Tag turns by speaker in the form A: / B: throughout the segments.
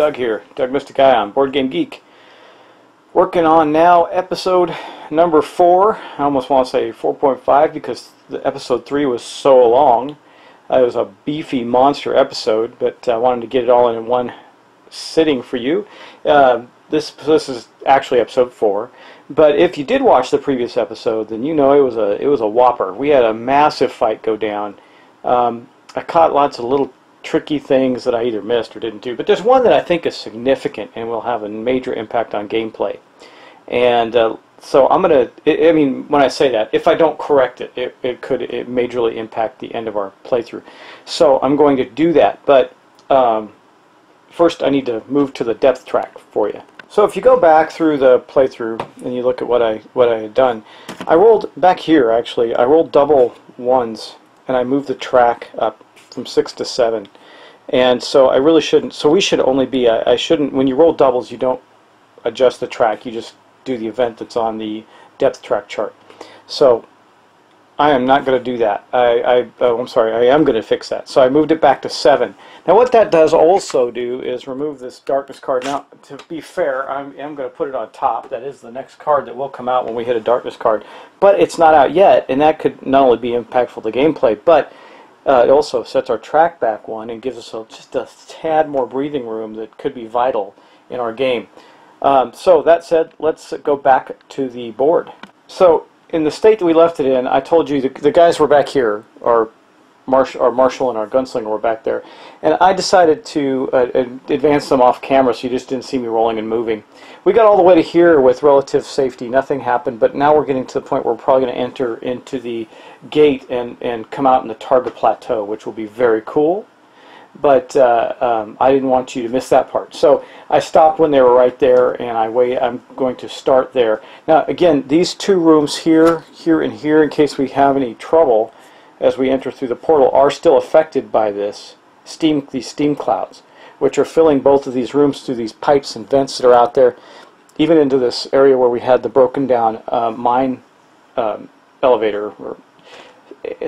A: Doug here, Doug Mystic Ion, Board Game Geek. Working on now episode number 4. I almost want to say 4.5 because the episode 3 was so long. It was a beefy monster episode, but I wanted to get it all in one sitting for you. This is actually episode 4. But if you did watch the previous episode, then you know it was a whopper. We had a massive fight go down. I caught lots of little tricky things that I either missed or didn't do, but there's one that I think is significant and will have a major impact on gameplay. And so I'm gonna. I mean, when I say that, if I don't correct it, it could majorly impact the end of our playthrough. So I'm going to do that, but first I need to move to the depth track for you. So if you go back through the playthrough and you look at what I had done, I rolled back here. Actually, I rolled double ones and I moved the track up from 6 to 7, and so I really shouldn't. So we should only be. I shouldn't. When you roll doubles, you don't adjust the track. You just do the event that's on the depth track chart. So I am not going to do that. I'm sorry. I am going to fix that. So I moved it back to 7. Now what that does also do is remove this darkness card. Now to be fair, I am going to put it on top. That is the next card that will come out when we hit a darkness card, but it's not out yet, and that could not only be impactful to gameplay, but it also sets our track back one and gives us just a tad more breathing room that could be vital in our game. So that said, let's go back to the board. So in the state that we left it in, I told you the guys were back here. Our Marshall and our Gunslinger were back there. And I decided to advance them off camera so you just didn't see me rolling and moving. We got all the way to here with relative safety. Nothing happened, but now we're getting to the point where we're probably going to enter into the gate and come out in the target plateau, which will be very cool. But I didn't want you to miss that part. So I stopped when they were right there, and I'm going to start there. Now, again, these two rooms here, and here, in case we have any trouble as we enter through the portal, are still affected by these steam clouds, which are filling both of these rooms through these pipes and vents that are out there, even into this area where we had the broken down mine elevator.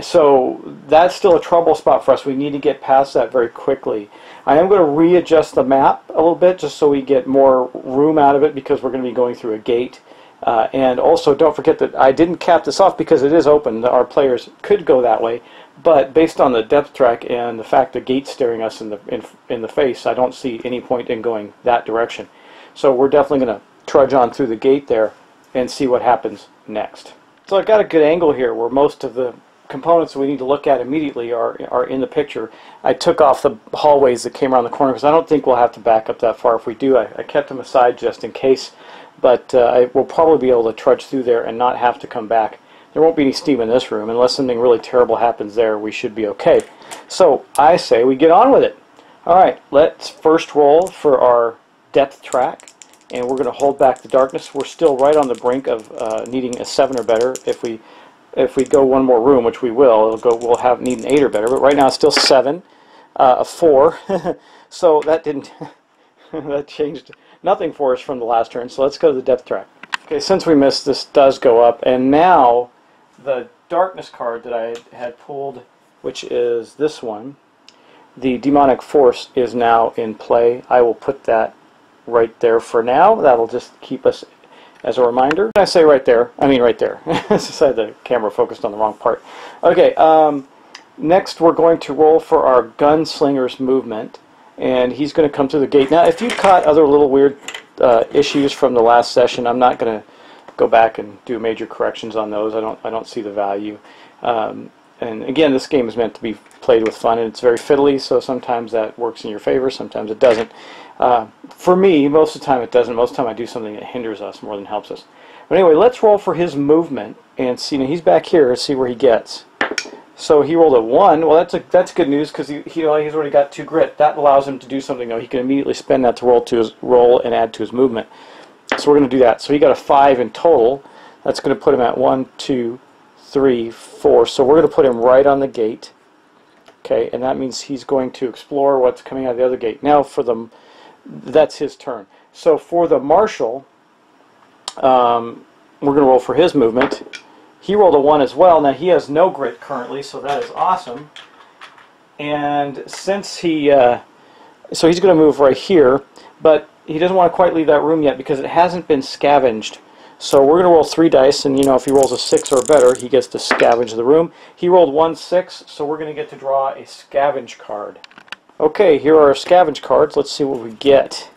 A: So that's still a trouble spot for us. We need to get past that very quickly. I am going to readjust the map a little bit just so we get more room out of it, because we're going to be going through a gate. And also, don't forget that I didn't cap this off because it is open. Our players could go that way, but based on the depth track and the fact the gate's staring us in the face, I don't see any point in going that direction. So we're definitely going to trudge on through the gate there and see what happens next. So I've got a good angle here where most of the components that we need to look at immediately are in the picture. I took off the hallways that came around the corner because I don't think we'll have to back up that far. If we do, I kept them aside just in case, but I will probably be able to trudge through there and not have to come back. There won't be any steam in this room. Unless something really terrible happens there, we should be okay. So I say we get on with it. Alright, let's first roll for our depth track, and we're going to hold back the darkness. We're still right on the brink of needing a 7 or better. If we go one more room, which we will, we'll need an 8 or better. But right now it's still 7, a 4. So that didn't that changed nothing for us from the last turn. So let's go to the depth track. Okay, since we missed, this does go up, and now the darkness card that I had pulled, which is this one, the demonic force, is now in play. I will put that right there for now. That'll just keep us as a reminder. When I say right there, I mean right there. Sorry, the camera focused on the wrong part. Okay, next we're going to roll for our Gunslinger's movement, and he's going to come through the gate. Now, if you caught other little weird issues from the last session, I'm not going to go back and do major corrections on those. I don't see the value. And again, this game is meant to be played with fun, and it's very fiddly, so sometimes that works in your favor, sometimes it doesn't. For me, most of the time it doesn't. Most of the time I do something that hinders us more than helps us. But anyway, let's roll for his movement and see. Now he's back here. Let's see where he gets. So he rolled a 1. Well, that's good news because he's already got 2 grit. That allows him to do something though. He can immediately spend that to roll and add to his movement. So we're going to do that. So he got a 5 in total. That's going to put him at 1, 2, 3, 4. So we're going to put him right on the gate. Okay, and that means he's going to explore what's coming out of the other gate. Now that's his turn. So for the Marshal, we're going to roll for his movement. He rolled a 1 as well. Now he has no grit currently, so that is awesome. And since so he's going to move right here. but he doesn't want to quite leave that room yet because it hasn't been scavenged. So we're going to roll 3 dice, and if he rolls a 6 or better, he gets to scavenge the room. He rolled 1 6, so we're going to get to draw a scavenge card. Okay, here are our scavenge cards. Let's see what we get.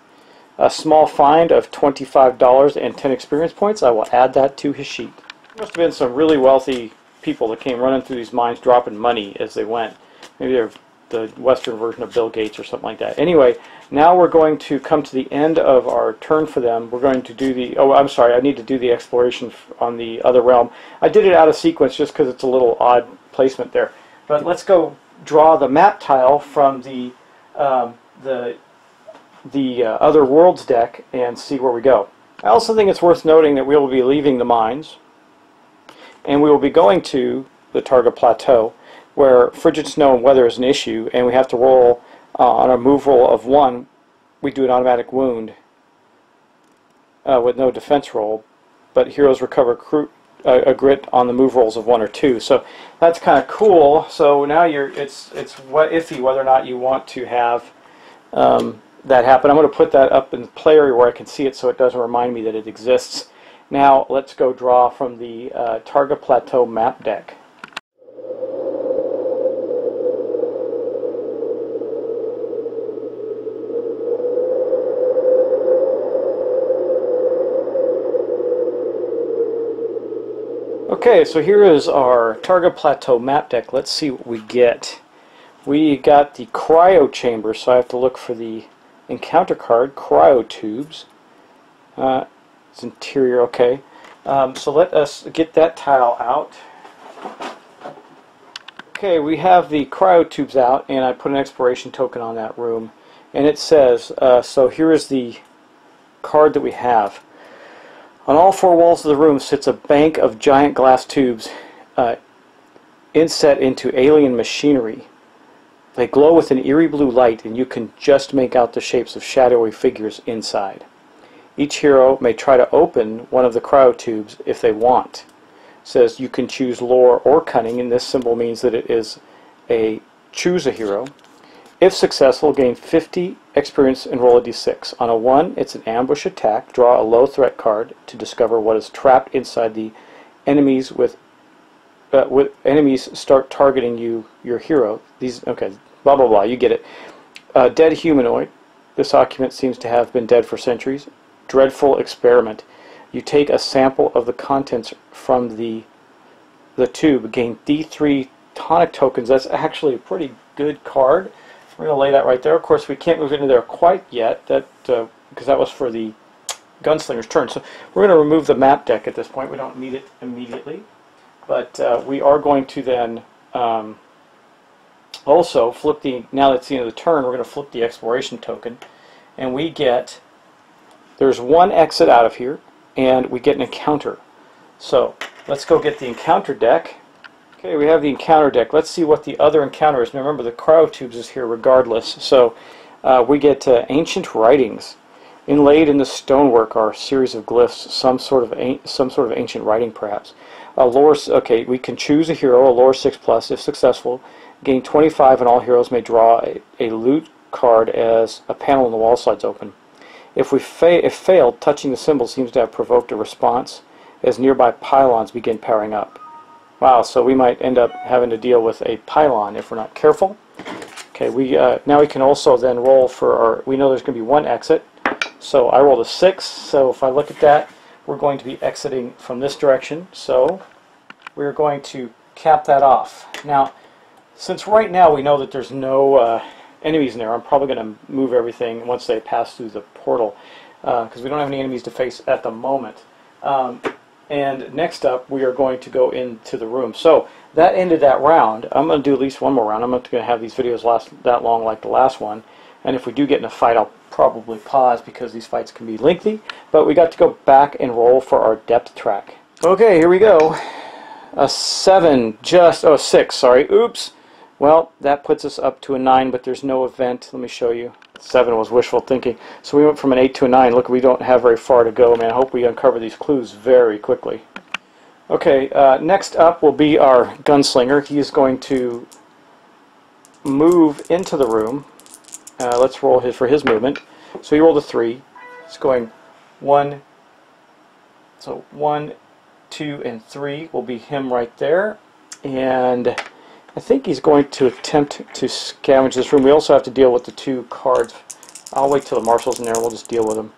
A: A small find of $25 and 10 experience points. I will add that to his sheet. There must have been some really wealthy people that came running through these mines dropping money as they went. Maybe they're the Western version of Bill Gates or something like that. Anyway, now we're going to come to the end of our turn for them. We're going to do the... Oh, I'm sorry, I need to do the exploration on the other realm. I did it out of sequence just because it's a little odd placement there. But let's go draw the map tile from the other worlds deck and see where we go. I also think it's worth noting that we will be leaving the mines, and we will be going to the Targa Plateau, where frigid snow and weather is an issue, and we have to roll on a move roll of 1. We do an automatic wound with no defense roll, but heroes recover a grit on the move rolls of 1 or 2. So that's kind of cool. So now it's iffy whether or not you want to have that happen. I'm going to put that up in the play area where I can see it, so it doesn't remind me that it exists. Now let's go draw from the Targa Plateau map deck. Okay, so here is our Targa Plateau map deck. Let's see what we get. We got the cryo chamber, so I have to look for the encounter card, cryo tubes. It's interior, okay. So let us get that tile out. Okay, we have the cryo tubes out, and I put an exploration token on that room. And it says, so here is the card that we have. On all 4 walls of the room sits a bank of giant glass tubes inset into alien machinery. They glow with an eerie blue light, and you can just make out the shapes of shadowy figures inside. Each hero may try to open one of the cryo tubes if they want. It says you can choose lore or cunning, and this symbol means that it is a choose a hero. If successful, gain 50 experience and roll a d6. On a 1, it's an ambush attack. Draw a low threat card to discover what is trapped inside the enemies. With enemies start targeting your hero. These, okay, blah blah blah. You get it. Dead humanoid. This occupant seems to have been dead for centuries. Dreadful experiment. You take a sample of the contents from the tube. Gain D3 tonic tokens. That's actually a pretty good card. We're going to lay that right there. Of course, we can't move into there quite yet, because that was for the gunslinger's turn. So we're going to remove the map deck at this point. We don't need it immediately, but we are going to then also flip the. Now that's the end of the turn, we're going to flip the exploration token, and we get. There's 1 exit out of here, and we get an encounter. So let's go get the encounter deck. Okay, we have the encounter deck. Let's see what the other encounter is. Now remember, the cryo tubes is here regardless. So we get ancient writings. Inlaid in the stonework are a series of glyphs, some sort of ancient writing, perhaps. Lore. Okay, we can choose a hero, a lore 6+, if successful. Gain 25, and all heroes may draw a loot card as a panel in the wall slides open. If failed, touching the symbol seems to have provoked a response as nearby pylons begin powering up. Wow, so we might end up having to deal with a pylon if we're not careful. Okay, now we can also then roll for our. We know there's going to be 1 exit, so I rolled a 6. So if I look at that, we're going to be exiting from this direction. So we're going to cap that off. Now, since right now we know that there's no enemies in there, I'm probably going to move everything once they pass through the portal, because we don't have any enemies to face at the moment. And next up, we are going to go into the room. So that ended that round. I'm going to do at least 1 more round. I'm not going to have these videos last that long like the last one. And if we do get in a fight, I'll probably pause because these fights can be lengthy. But we got to go back and roll for our depth track. Okay, here we go. A 7, a 6, sorry. Oops. Well, that puts us up to a 9, but there's no event. Let me show you. 7 was wishful thinking. So we went from an 8 to a 9. Look, we don't have very far to go, man. I hope we uncover these clues very quickly. Okay, next up will be our gunslinger. He is going to move into the room. Let's roll for his movement. So he rolled a 3. It's going 1. So 1, 2, and 3 will be him right there. And I think he's going to attempt to scavenge this room. We also have to deal with the 2 cards. I'll wait till the marshal's in there. We'll just deal with them.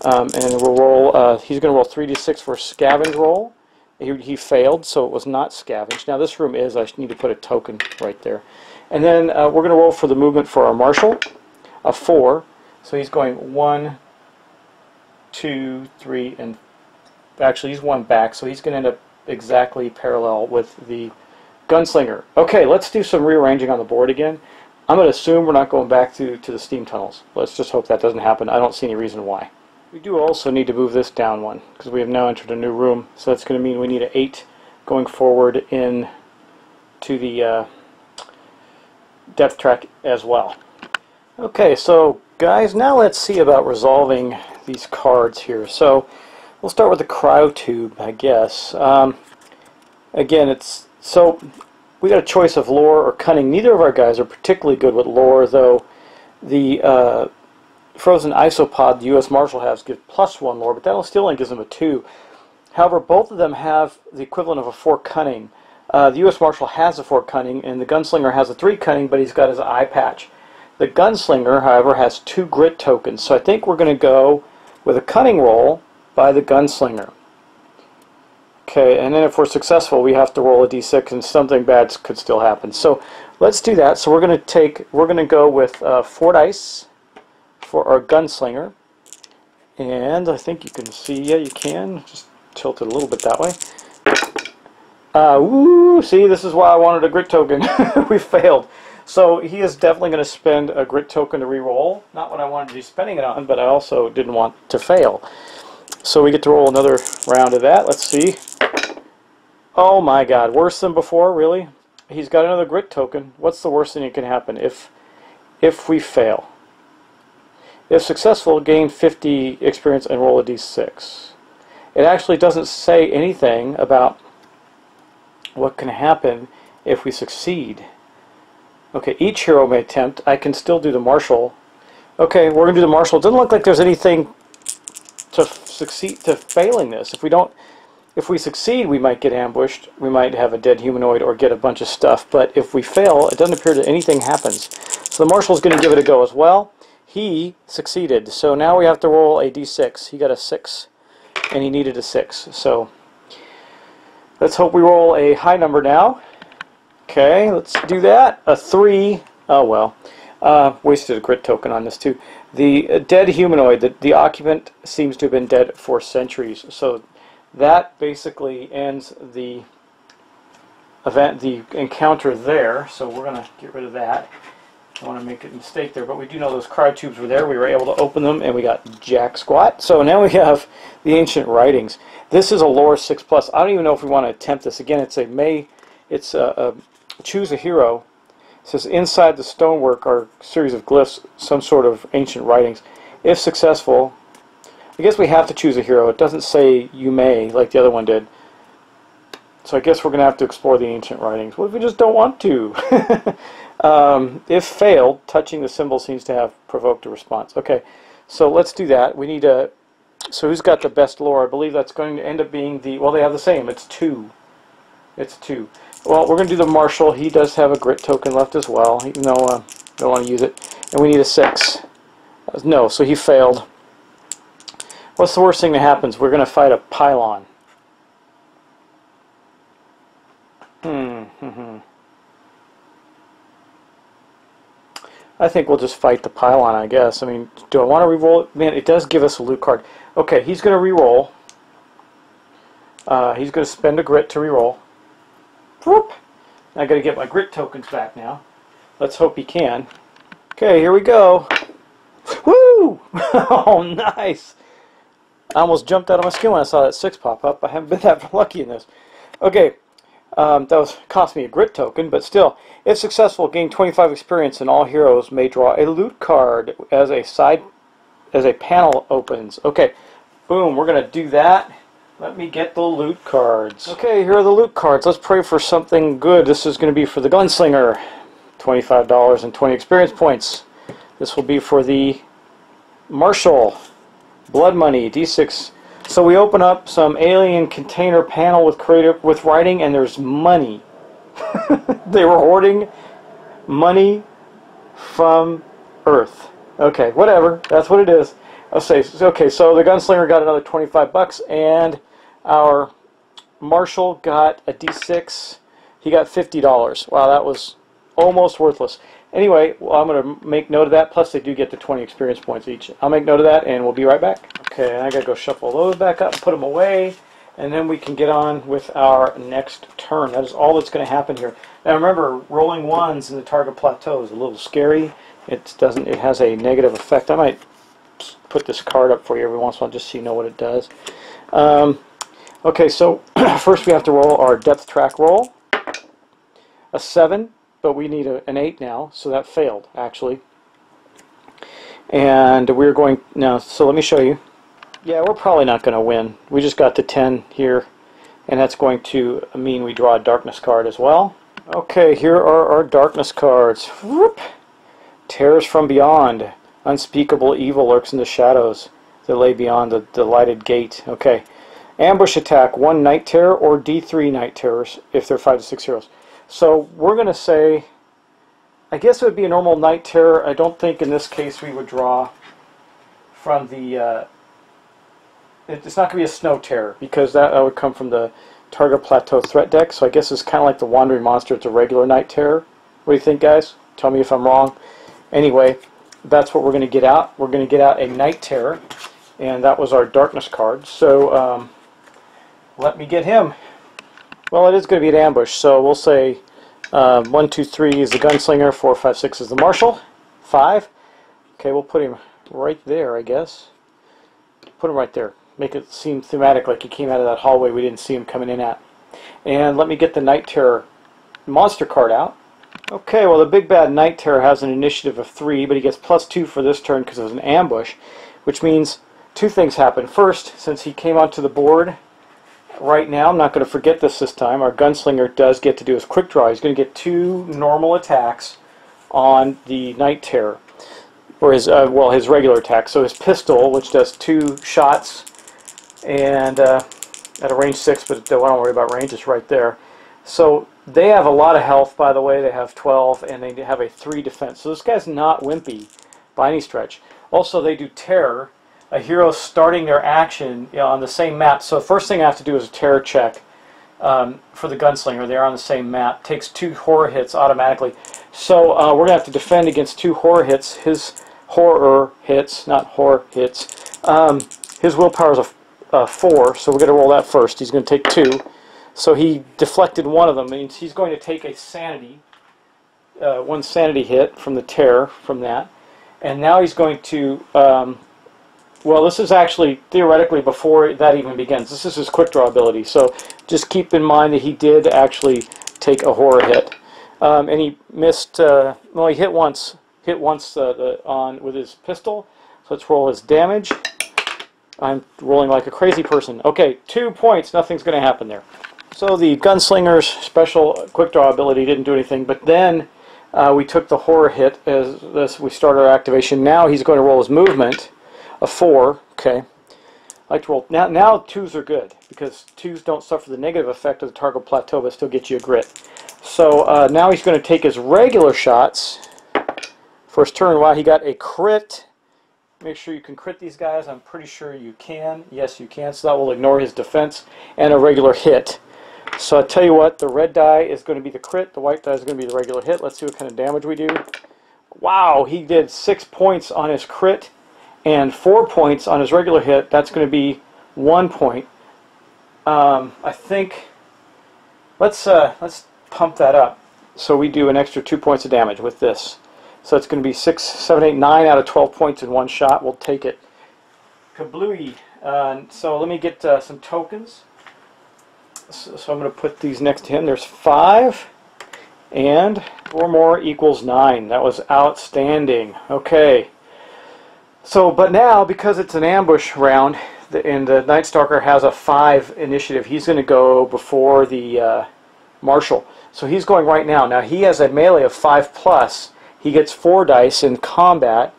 A: And we'll roll. He's going to roll 3d6 for a scavenge roll. He failed, so it was not scavenged. Now this room is. I need to put a token right there. And then we're going to roll for the movement for our marshal, a 4. So he's going 1, 2, 3, and actually he's 1 back. So he's going to end up exactly parallel with the gunslinger. Okay, let's do some rearranging on the board again. I'm going to assume we're not going back to the steam tunnels. Let's just hope that doesn't happen. I don't see any reason why. We do also need to move this down 1 because we have now entered a new room. So that's going to mean we need an 8 going forward in to the depth track as well. Okay, so guys, now let's see about resolving these cards here. So we'll start with the cryo tube, I guess. Again, it's so we got a choice of lore or cunning. Neither of our guys are particularly good with lore, though the frozen isopod the U.S. Marshal has gives +1 lore, but that still only gives them a 2. However, both of them have the equivalent of a 4 cunning. The U.S. Marshal has a 4 cunning, and the gunslinger has a 3 cunning, but he's got his eye patch. The gunslinger, however, has 2 grit tokens, so I think we're going to go with a cunning roll by the gunslinger. Okay, and then if we're successful, we have to roll a d6, and something bad could still happen. So let's do that. So we're going to go with 4 dice for our gunslinger, and I think you can see. Yeah, you can. Just tilt it a little bit that way. Ooh, see, this is why I wanted a grit token. We failed. So he is definitely going to spend a grit token to re-roll. Not what I wanted to be spending it on, but I also didn't want to fail. So we get to roll another round of that. Let's see. Oh my god, worse than before, really? He's got another grit token. What's the worst thing that can happen if we fail? If successful, gain 50 experience and roll a d6. It actually doesn't say anything about what can happen if we succeed. Okay, each hero may attempt. I can still do the marshal. Okay, we're going to do the marshal. It doesn't look like there's anything to failing this. If we succeed, we might get ambushed. We might have a dead humanoid or get a bunch of stuff. But if we fail, it doesn't appear that anything happens. So the marshal's going to give it a go as well. He succeeded. So now we have to roll a d6. He got a 6, and he needed a 6. So let's hope we roll a high number now. Okay, let's do that. A 3. Oh well. Wasted a grit token on this too. The dead humanoid, the occupant seems to have been dead for centuries. So that basically ends the event, the encounter there. So we're going to get rid of that. I don't want to make a mistake there, but we do know those cryotubes were there. We were able to open them, and we got jack squat. So now we have the ancient writings. This is a lore 6+. I don't even know if we want to attempt this again. It's a choose a hero. It says inside the stonework are a series of glyphs, some sort of ancient writings. If successful, I guess we have to choose a hero. It doesn't say you may, like the other one did. So I guess we're going to have to explore the ancient writings. What if we just don't want to? If failed, touching the symbol seems to have provoked a response. Okay, so let's do that. We need a... So who's got the best lore? I believe that's going to end up being the... Well, they have the same. It's 2. It's 2. Well, we're going to do the marshal. He does have a grit token left as well, even though I don't want to use it. And we need a 6. No, so he failed. What's the worst thing that happens? We're going to fight a pylon. I think we'll just fight the pylon, I guess. I mean, do I want to re-roll it? Man, it does give us a loot card. Okay, he's going to re-roll. He's going to spend a grit to re-roll. Whoop! I got to get my grit tokens back now. Let's hope he can. Okay, here we go. Woo! Oh, nice! I almost jumped out of my skin when I saw that 6 pop up. I haven't been that lucky in this. Okay, cost me a grit token, but still, if successful, gain 25 experience, and all heroes may draw a loot card as a panel opens. Okay, boom, we're gonna do that. Let me get the loot cards. Okay, here are the loot cards. Let's pray for something good. This is going to be for the gunslinger. $25 and 20 experience points. This will be for the Marshall, blood money, D6. So we open up some alien container panel with writing, and there's money. They were hoarding money from Earth. Okay, whatever. That's what it is. I'll say, okay, so the gunslinger got another 25 bucks, and our Marshall got a D6. He got $50. Wow, that was almost worthless. Anyway, well, I'm going to make note of that, plus they do get the 20 experience points each. I'll make note of that, and we'll be right back. Okay, I got to go shuffle those back up and put them away, and then we can get on with our next turn. That is all that's going to happen here. Now remember, rolling ones in the target plateau is a little scary. It has a negative effect. I might put this card up for you every once in a while just so you know what it does. Okay, so first we have to roll our depth track roll. A 7, but we need an 8 now, so that failed actually. And we're going now, so let me show you. Yeah, we're probably not going to win. We just got to 10 here, and that's going to mean we draw a darkness card as well. Okay, here are our darkness cards. Whoop. Terrors from beyond. Unspeakable evil lurks in the shadows that lay beyond the lighted gate. Okay. Ambush attack, 1 night terror or D3 night terrors if they're 5 to 6 heroes. So we're going to say, I guess it would be a normal night terror. I don't think in this case we would draw from the, it's not going to be a snow terror because that would come from the target plateau threat deck. So I guess it's kind of like the wandering monster. It's a regular night terror. What do you think, guys? Tell me if I'm wrong. Anyway, that's what we're going to get out. We're going to get out a night terror, and that was our darkness card. So let me get him. Well, it is going to be an ambush, so we'll say 1, 2, 3 is the gunslinger, 4, 5, 6 is the marshal, 5. Okay, we'll put him right there, I guess. Put him right there. Make it seem thematic, like he came out of that hallway we didn't see him coming in at. And let me get the Night Terror monster card out. Okay, well the big bad Night Terror has an initiative of 3, but he gets +2 for this turn because it was an ambush, which means 2 things happen. First, since he came onto the board right now, I'm not going to forget this time, our gunslinger does get to do his quick draw. He's going to get 2 normal attacks on the Night Terror, or his well, his regular attack. So his pistol, which does 2 shots, and at a range 6, but don't worry about range, it's right there. So they have a lot of health, by the way. They have 12, and they have a 3 defense. So this guy's not wimpy by any stretch. Also, they do terror. A hero starting their action on the same map. So the first thing I have to do is a terror check for the gunslinger. They're on the same map. Takes 2 horror hits automatically. So we're going to have to defend against 2 horror hits. His horror hits, not horror hits. His willpower is a 4, so we're going to roll that first. He's going to take 2. So he deflected one of them. Means he's going to take a sanity, 1 sanity hit from the terror from that. And now he's going to... well, this is actually theoretically before that even begins. This is his quick draw ability, so just keep in mind that he did actually take a horror hit, and he missed. Well, he hit once. Hit once on with his pistol. So let's roll his damage. I'm rolling like a crazy person. Okay, 2 points. Nothing's going to happen there. So the gunslinger's special quick draw ability didn't do anything, but then we took the horror hit as we started our activation. Now he's going to roll his movement. A 4, okay. I like to roll. Now 2s are good, because 2s don't suffer the negative effect of the target plateau, but still get you a grit. So now he's going to take his regular shots. First turn, wow, he got a crit. Make sure you can crit these guys. I'm pretty sure you can. Yes, you can. So that will ignore his defense and a regular hit. So I tell you what, the red die is going to be the crit. The white die is going to be the regular hit. Let's see what kind of damage we do. Wow, he did 6 points on his crit and 4 points on his regular hit. That's going to be 1 point. I think let's pump that up. So we do an extra 2 points of damage with this. So it's going to be 6, 7, 8, 9 out of 12 points in one shot. We'll take it. Kablooey. So let me get some tokens. So I'm going to put these next to him. There's 5, and 4 more equals 9. That was outstanding. Okay. So, but now, because it's an ambush round, and the Night Stalker has a 5 initiative, he's going to go before the Marshal. So he's going right now. Now, he has a melee of 5+. He gets 4 dice in combat,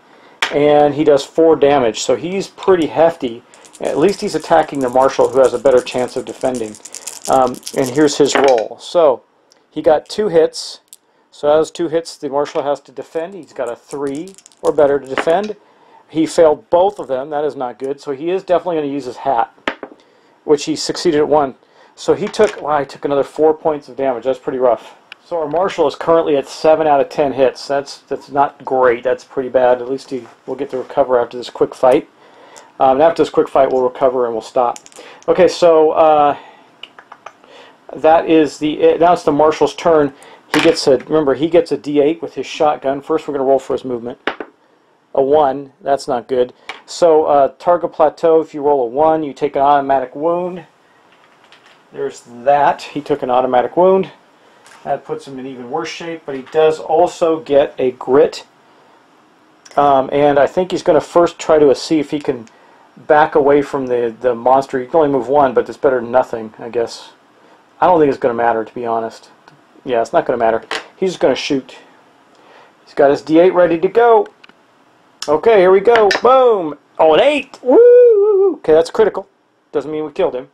A: and he does 4 damage, so he's pretty hefty. At least he's attacking the Marshal, who has a better chance of defending. And here's his roll. So he got 2 hits. So those 2 hits the Marshal has to defend. He's got a 3 or better to defend. He failed both of them. That is not good. So he is definitely going to use his hat, which he succeeded at 1. So he took, wow, he took another 4 points of damage. That's pretty rough. So our Marshal is currently at 7 out of 10 hits. That's not great. That's pretty bad. At least he will get to recover after this quick fight. And after this quick fight, we'll recover and we'll stop. Okay, so that is now it's the Marshal's turn. He gets remember, he gets a D8 with his shotgun. First, we're going to roll for his movement. A 1. That's not good. So Targa Plateau, if you roll a 1, you take an automatic wound. There's that. He took an automatic wound. That puts him in even worse shape, but he does also get a grit. And I think he's going to first try to see if he can back away from the monster. He can only move 1, but it's better than nothing, I guess. I don't think it's going to matter, to be honest. Yeah, it's not going to matter. He's just going to shoot. He's got his D8 ready to go. Okay, here we go. Boom! Oh, an 8! Woo! Okay, that's critical. Doesn't mean we killed him.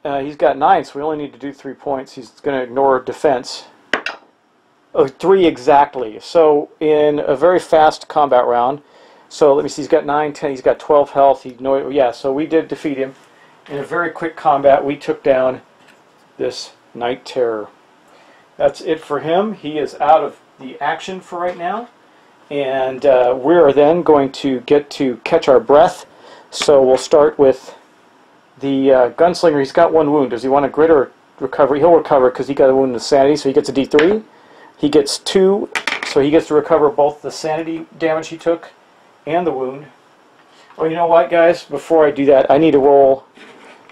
A: He's got 9, so we only need to do 3 points. He's going to ignore defense. Oh, 3 exactly. So in a very fast combat round, so let me see, he's got 9, 10, he's got 12 health. Yeah, so we did defeat him. In a very quick combat, we took down this Night Terror. That's it for him. He is out of the action for right now. And we are then going to get to catch our breath. So we'll start with the Gunslinger. He's got 1 wound. Does he want a grit or recovery? He'll recover because he got a wound in sanity, so he gets a D3. He gets 2, so he gets to recover both the sanity damage he took and the wound. Oh, you know what, guys? Before I do that, I need to roll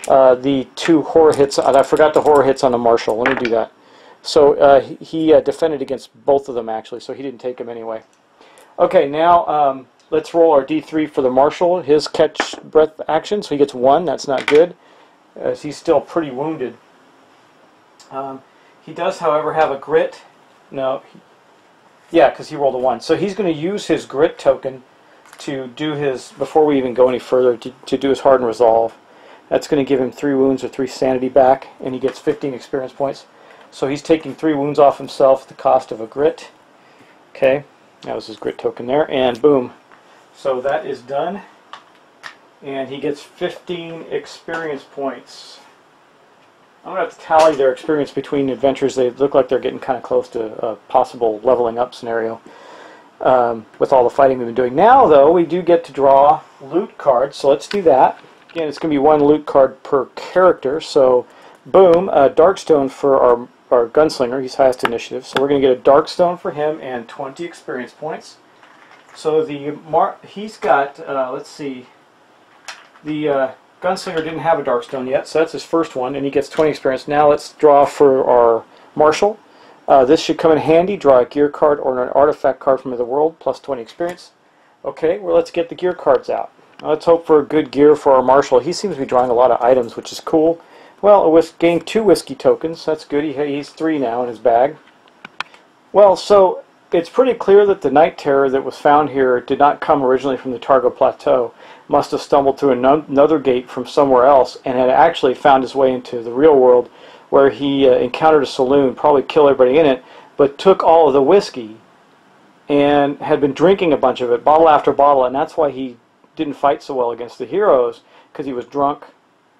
A: the 2 horror hits. I forgot the horror hits on the Marshal. Let me do that. So he defended against both of them, actually, so he didn't take them anyway. Okay, now let's roll our D3 for the Marshal. His catch breath action, so he gets 1. That's not good, as he's still pretty wounded. He does, however, have a grit. No, yeah, because he rolled a 1. So he's going to use his grit token to do his, before we even go any further, to do his Hardened Resolve. That's going to give him 3 wounds or 3 sanity back, and he gets 15 experience points. So he's taking 3 wounds off himself at the cost of a grit. Okay, that was his grit token there, and boom. So that is done, and he gets 15 experience points. I'm going to have to tally their experience between adventures. They look like they're getting kind of close to a possible leveling up scenario with all the fighting we've been doing. Now, though, we do get to draw loot cards, so let's do that. Again, it's going to be 1 loot card per character, so boom, Darkstone for our Gunslinger. He's highest initiative, so we're going to get a Darkstone for him and 20 experience points. So he's got, let's see, the Gunslinger didn't have a Darkstone yet, so that's his first one, and he gets 20 experience. Now let's draw for our Marshal. This should come in handy. Draw a gear card or an artifact card from the world, plus 20 experience. Okay, well, let's get the gear cards out. Now, let's hope for a good gear for our Marshal. He seems to be drawing a lot of items, which is cool. Well, gained 2 whiskey tokens. That's good. He's 3 now in his bag. Well, so it's pretty clear that the Night Terror that was found here did not come originally from the Targa Plateau. Must have stumbled through another gate from somewhere else and had actually found his way into the real world, where he encountered a saloon, probably killed everybody in it, but took all of the whiskey and had been drinking a bunch of it, bottle after bottle, and that's why he didn't fight so well against the heroes, because he was drunk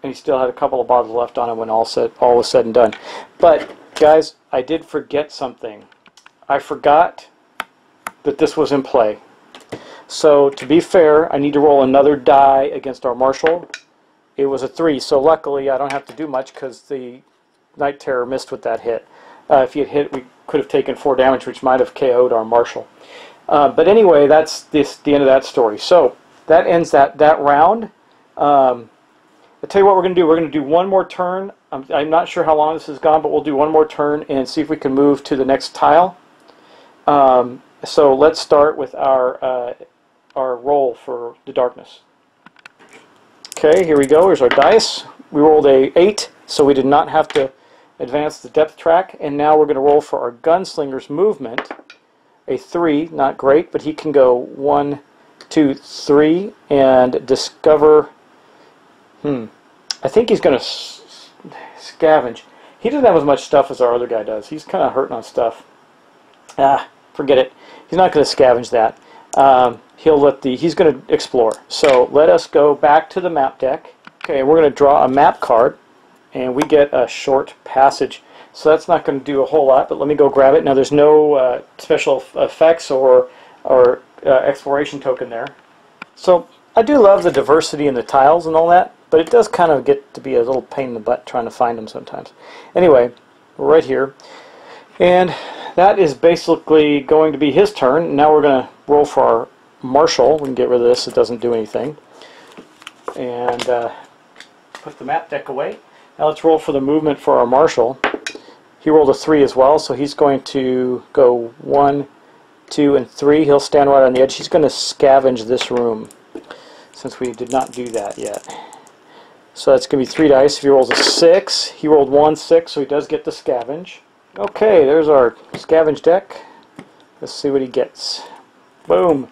A: and he still had a couple of bottles left on him when all was said and done. But, guys, I did forget something. I forgot that this was in play. So, to be fair, I need to roll another die against our Marshal. It was a 3, so luckily I don't have to do much because the Night Terror missed with that hit. If he had hit, we could have taken 4 damage, which might have KO'd our Marshal. But anyway, that's the end of that story. So, that ends that round. I'll tell you what we're going to do. We're going to do one more turn. I'm not sure how long this has gone, but we'll do one more turn and see if we can move to the next tile. So let's start with our roll for the darkness. Okay, here we go. Here's our dice. We rolled a 8, so we did not have to advance the depth track. And now we're going to roll for our Gunslinger's movement. A 3, not great, but he can go 1, 2, 3, and discover. I think he's going to scavenge. He doesn't have as much stuff as our other guy does. He's kind of hurting on stuff. Forget it. He's not going to scavenge that. He's going to explore. So let us go back to the map deck. Okay, we're going to draw a map card, and we get a short passage. So that's not going to do a whole lot, but let me go grab it. Now there's no special effects or exploration token there. So I do love the diversity in the tiles and all that, but it does kind of get to be a little pain in the butt trying to find them sometimes. Anyway, we're right here, and that is basically going to be his turn. Now we're going to roll for our marshal. We can get rid of this, it doesn't do anything. And put the map deck away. Now let's roll for the movement for our marshal. He rolled a 3 as well, so he's going to go 1, 2, and 3. He'll stand right on the edge. He's going to scavenge this room, since we did not do that yet. So that's going to be 3 dice. If he rolls a 6, he rolled 1, 6, so he does get the scavenge. Okay, there's our scavenge deck. Let's see what he gets. Boom.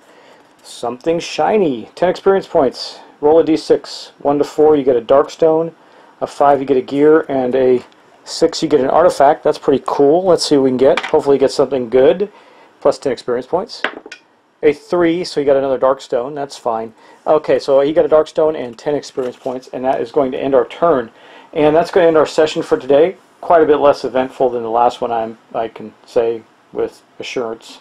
A: Something shiny. 10 experience points. Roll a d6. 1 to 4, you get a dark stone. A 5, you get a gear. And a 6, you get an artifact. That's pretty cool. Let's see what we can get. Hopefully get something good. Plus 10 experience points. A 3, so you got another dark stone. That's fine. Okay, so he got a dark stone and 10 experience points, and that is going to end our turn. And that's going to end our session for today. Quite a bit less eventful than the last one, I can say with assurance.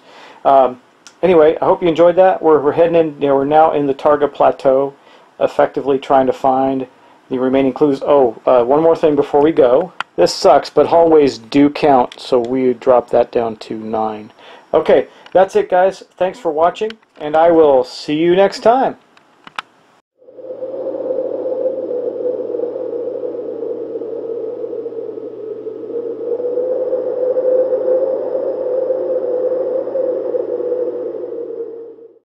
A: Anyway, I hope you enjoyed that. We're heading in. We're now in the Targa Plateau, effectively trying to find the remaining clues. Oh, one more thing before we go. This sucks, but hallways do count, so we drop that down to 9. Okay, that's it, guys. Thanks for watching, and I will see you next time.